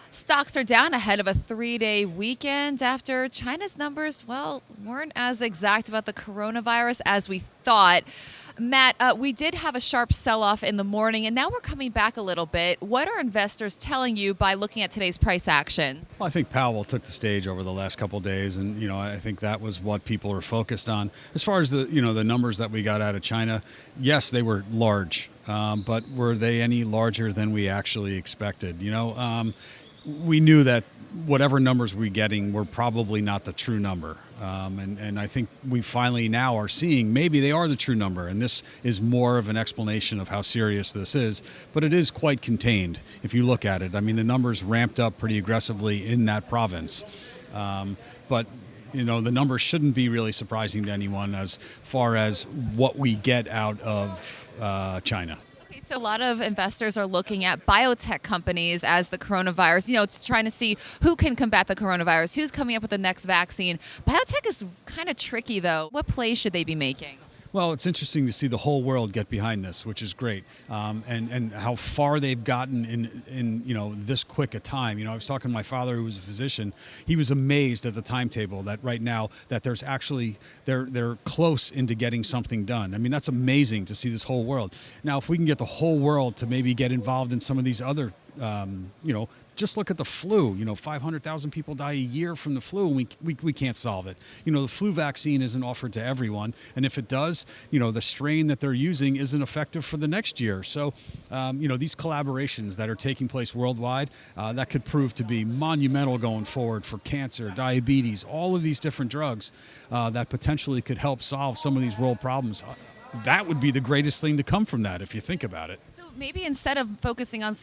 Stocks are down ahead of a 3-day weekend after China's numbers, well, weren't as exact about the coronavirus as we thought. Matt, we did have a sharp sell-off in the morning, and now we're coming back a little bit. What are investors telling you by looking at today's price action? Well, I think Powell took the stage over the last couple of days, and I think that was what people were focused on. As far as the numbers that we got out of China, yes, they were large, but were they any larger than we actually expected? We knew that whatever numbers we're getting were probably not the true number. And I think we finally now are seeing maybe they are the true number. And this is more of an explanation of how serious this is. But it is quite contained if you look at it. I mean, the numbers ramped up pretty aggressively in that province. But the numbers shouldn't be really surprising to anyone as far as what we get out of China. So a lot of investors are looking at biotech companies as the coronavirus, just trying to see who can combat the coronavirus, who's coming up with the next vaccine. Biotech is kind of tricky, though. What plays should they be making? Well, it's interesting to see the whole world get behind this, which is great, and how far they've gotten in this quick a time. I was talking to my father, who was a physician. He was amazed at the timetable that right now that there's actually they're close into getting something done. I mean, that's amazing to see this whole world. Now, if we can get the whole world to maybe get involved in some of these other just look at the flu. 500,000 people die a year from the flu, and we can't solve it. The flu vaccine isn't offered to everyone, and if it does, the strain that they're using isn't effective for the next year. So, these collaborations that are taking place worldwide, that could prove to be monumental going forward for cancer, diabetes, all of these different drugs that potentially could help solve some of these world problems. That would be the greatest thing to come from that, if you think about it. So maybe instead of focusing on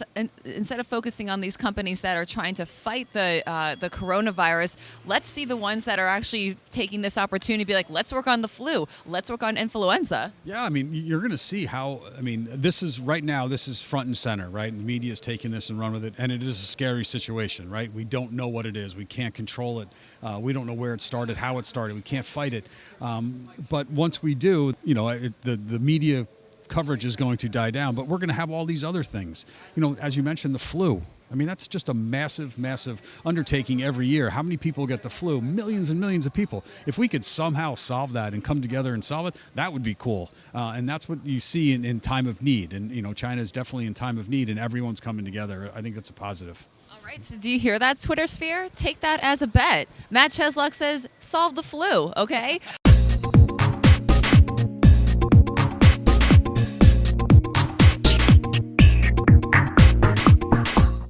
these companies that are trying to fight the coronavirus, let's see the ones that are actually taking this opportunity to be like, let's work on the flu, let's work on influenza. Yeah, I mean, you're going to see how. I mean, this is front and center, right? The media is taking this and run with it, and it is a scary situation, right? We don't know what it is, we can't control it, we don't know where it started, how it started, we can't fight it. But once we do, the media coverage is going to die down, but we're going to have all these other things. As you mentioned, the flu. I mean, that's just a massive, massive undertaking every year. How many people get the flu? Millions and millions of people. If we could somehow solve that and come together and solve it, that would be cool. And that's what you see in time of need. And, China is definitely in time of need, and everyone's coming together. I think that's a positive. All right, so do you hear that, Twitter sphere? Take that as a bet. Matt Cheslock says, solve the flu, okay?